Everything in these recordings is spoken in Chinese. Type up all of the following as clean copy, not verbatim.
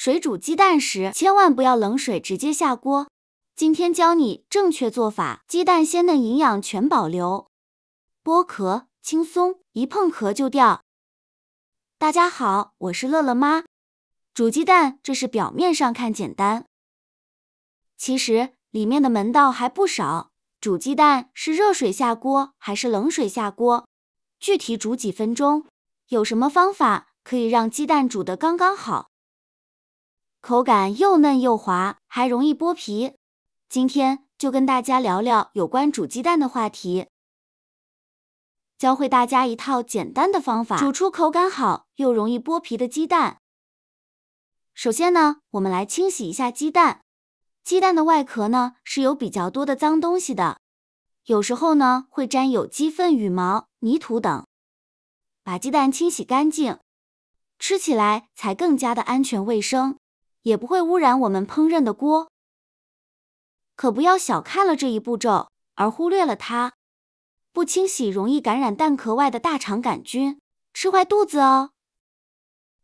水煮鸡蛋时，千万不要冷水直接下锅。今天教你正确做法，鸡蛋鲜嫩营养全保留，剥壳轻松，一碰壳就掉。大家好，我是乐乐妈。煮鸡蛋，这是表面上看简单，其实里面的门道还不少。煮鸡蛋是热水下锅还是冷水下锅？具体煮几分钟？有什么方法可以让鸡蛋煮得刚刚好？口感又嫩又滑，还容易剥皮。今天就跟大家聊聊有关煮鸡蛋的话题，教会大家一套简单的方法，煮出口感好又容易剥皮的鸡蛋。首先呢，我们来清洗一下鸡蛋。鸡蛋的外壳呢是有比较多的脏东西的，有时候呢会沾有鸡粪、羽毛、泥土等。把鸡蛋清洗干净，吃起来才更加的安全卫生，也不会污染我们烹饪的锅。可不要小看了这一步骤，而忽略了它。不清洗容易感染蛋壳外的大肠杆菌，吃坏肚子哦。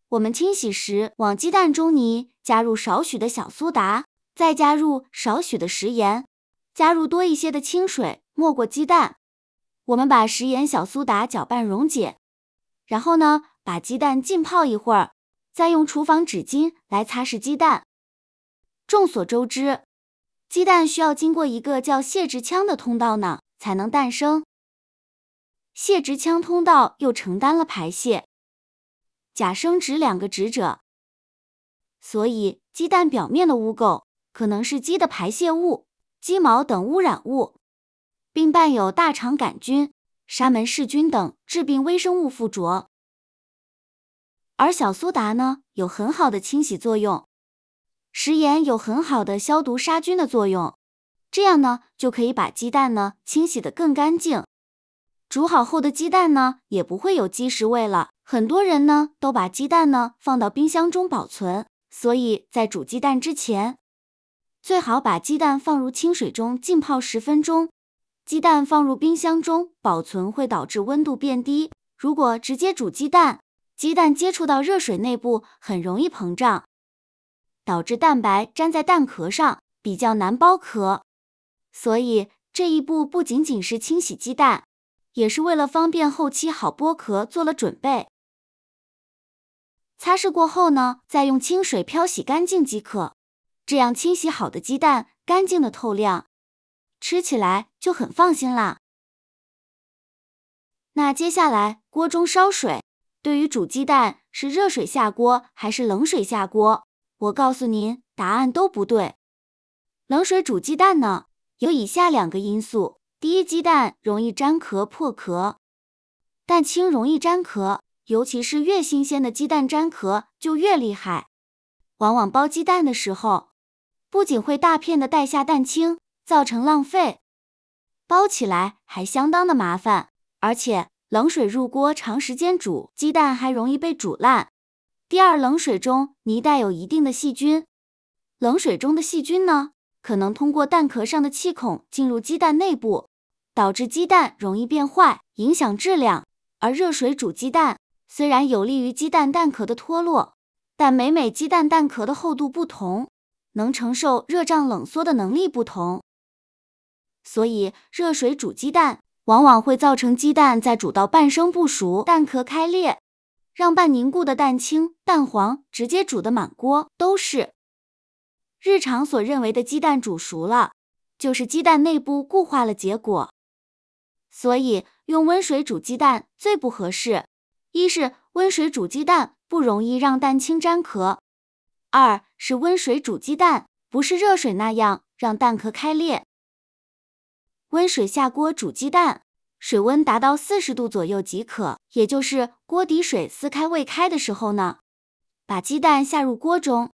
我们清洗时，往鸡蛋中泥加入少许的小苏打，再加入少许的食盐，加入多一些的清水，没过鸡蛋。我们把食盐、小苏打搅拌溶解，然后呢，把鸡蛋浸泡一会儿，再用厨房纸巾来擦拭鸡蛋。众所周知，鸡蛋需要经过一个叫泄殖腔的通道呢，才能诞生。泄殖腔通道又承担了排泄、甲生殖两个职责，所以鸡蛋表面的污垢可能是鸡的排泄物、鸡毛等污染物，并伴有大肠杆菌、沙门氏菌等致病微生物附着。而小苏打呢，有很好的清洗作用，食盐有很好的消毒杀菌的作用，这样呢，就可以把鸡蛋呢清洗得更干净。煮好后的鸡蛋呢，也不会有鸡食味了。很多人呢，都把鸡蛋呢放到冰箱中保存，所以在煮鸡蛋之前，最好把鸡蛋放入清水中浸泡10分钟。鸡蛋放入冰箱中保存会导致温度变低，如果直接煮鸡蛋，鸡蛋接触到热水内部很容易膨胀，导致蛋白粘在蛋壳上，比较难剥壳。所以这一步不仅仅是清洗鸡蛋，也是为了方便后期好剥壳做了准备。擦拭过后呢，再用清水漂洗干净即可。这样清洗好的鸡蛋干净的透亮，吃起来就很放心啦。那接下来锅中烧水，对于煮鸡蛋是热水下锅还是冷水下锅？我告诉您，答案都不对。冷水煮鸡蛋呢，有以下2个因素。第一，鸡蛋容易粘壳破壳，蛋清容易粘壳，尤其是越新鲜的鸡蛋粘壳就越厉害。往往剥鸡蛋的时候，不仅会大片的带下蛋清，造成浪费，剥起来还相当的麻烦，而且冷水入锅长时间煮，鸡蛋还容易被煮烂。第二，冷水中泥带有一定的细菌，冷水中的细菌呢，可能通过蛋壳上的气孔进入鸡蛋内部，导致鸡蛋容易变坏，影响质量。而热水煮鸡蛋虽然有利于鸡蛋蛋壳的脱落，但每鸡蛋蛋壳的厚度不同，能承受热胀冷缩的能力不同，所以热水煮鸡蛋往往会造成鸡蛋在煮到半生不熟，蛋壳开裂，让半凝固的蛋清、蛋黄直接煮得满锅都是。日常所认为的鸡蛋煮熟了，就是鸡蛋内部固化了结果。所以用温水煮鸡蛋最不合适。一是温水煮鸡蛋不容易让蛋清粘壳，二是温水煮鸡蛋不是热水那样让蛋壳开裂。温水下锅煮鸡蛋，水温达到40度左右即可，也就是锅底水撕开未开的时候呢，把鸡蛋下入锅中。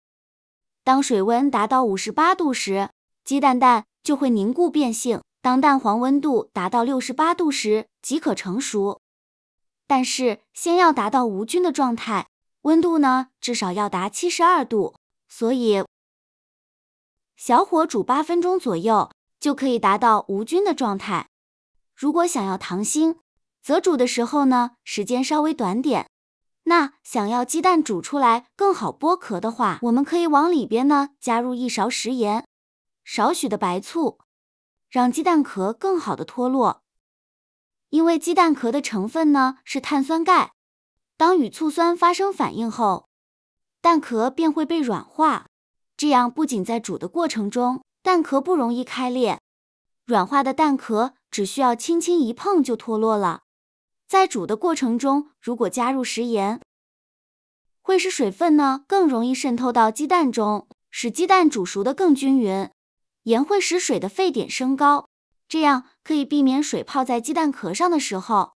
当水温达到58度时，鸡蛋就会凝固变性，当蛋黄温度达到68度时即可成熟。但是先要达到无菌的状态，温度呢至少要达72度，所以小火煮8分钟左右就可以达到无菌的状态。如果想要溏心，则煮的时候呢时间稍微短点，那想要鸡蛋煮出来更好剥壳的话，我们可以往里边呢加入1勺食盐，少许的白醋，让鸡蛋壳更好的脱落。因为鸡蛋壳的成分呢是碳酸钙，当与醋酸发生反应后，蛋壳便会被软化，这样不仅在煮的过程中，蛋壳不容易开裂，软化的蛋壳只需要轻轻一碰就脱落了。在煮的过程中，如果加入食盐，会使水分呢更容易渗透到鸡蛋中，使鸡蛋煮熟的更均匀。盐会使水的沸点升高，这样可以避免水泡在鸡蛋壳上的时候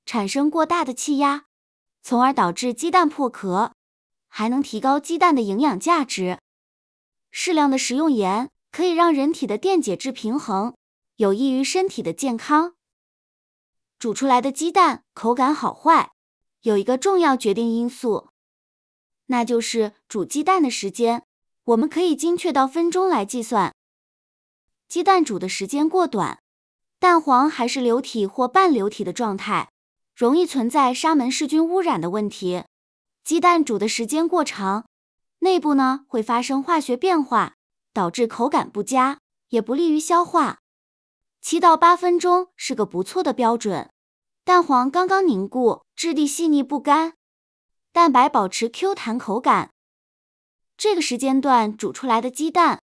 产生过大的气压，从而导致鸡蛋破壳，还能提高鸡蛋的营养价值。适量的食用盐可以让人体的电解质平衡，有益于身体的健康。煮出来的鸡蛋口感好坏，有一个重要决定因素，那就是煮鸡蛋的时间，我们可以精确到分钟来计算。鸡蛋煮的时间过短，蛋黄还是流体或半流体的状态，容易存在沙门氏菌污染的问题。鸡蛋煮的时间过长，内部呢会发生化学变化，导致口感不佳，也不利于消化。7到8分钟是个不错的标准，蛋黄刚刚凝固，质地细腻不干，蛋白保持 Q 弹口感。这个时间段煮出来的鸡蛋，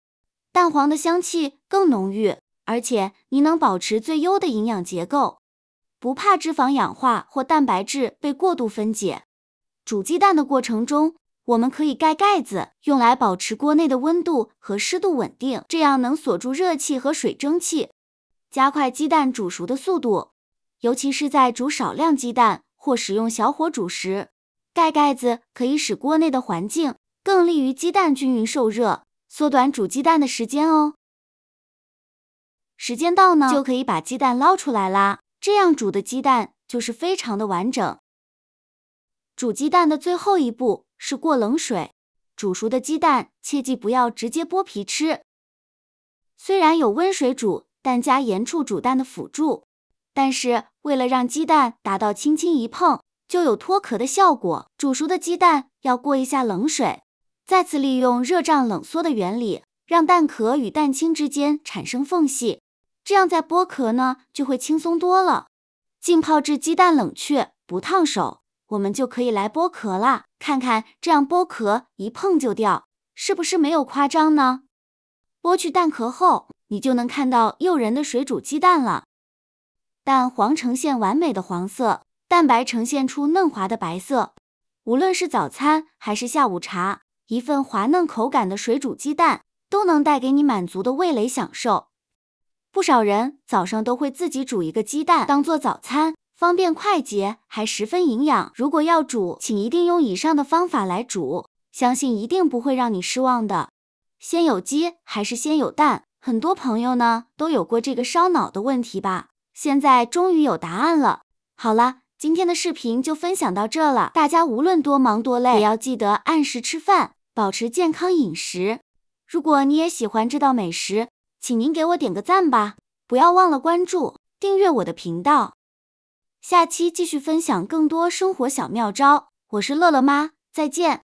蛋黄的香气更浓郁，而且你能保持最优的营养结构，不怕脂肪氧化或蛋白质被过度分解。煮鸡蛋的过程中，我们可以盖盖子，用来保持锅内的温度和湿度稳定，这样能锁住热气和水蒸气，加快鸡蛋煮熟的速度。尤其是在煮少量鸡蛋或使用小火煮时，盖盖子可以使锅内的环境更利于鸡蛋均匀受热，缩短煮鸡蛋的时间哦。时间到呢，就可以把鸡蛋捞出来啦，这样煮的鸡蛋就是非常的完整。煮鸡蛋的最后一步是过冷水，煮熟的鸡蛋切记不要直接剥皮吃。虽然有温水煮但加盐醋煮蛋的辅助，但是为了让鸡蛋达到轻轻一碰就有脱壳的效果，煮熟的鸡蛋要过一下冷水，再次利用热胀冷缩的原理，让蛋壳与蛋清之间产生缝隙，这样在剥壳呢就会轻松多了。浸泡至鸡蛋冷却不烫手，我们就可以来剥壳啦。看看这样剥壳一碰就掉，是不是没有夸张呢？剥去蛋壳后，你就能看到诱人的水煮鸡蛋了。蛋黄呈现完美的黄色，蛋白呈现出嫩滑的白色。无论是早餐还是下午茶，一份滑嫩口感的水煮鸡蛋都能带给你满足的味蕾享受。不少人早上都会自己煮一个鸡蛋当做早餐，方便快捷，还十分营养。如果要煮，请一定用以上的方法来煮，相信一定不会让你失望的。先有鸡还是先有蛋？很多朋友呢都有过这个烧脑的问题吧？现在终于有答案了。好了，今天的视频就分享到这了，大家无论多忙多累，也要记得按时吃饭，保持健康饮食。如果你也喜欢这道美食，请您给我点个赞吧，不要忘了关注、订阅我的频道。下期继续分享更多生活小妙招，我是乐乐妈，再见。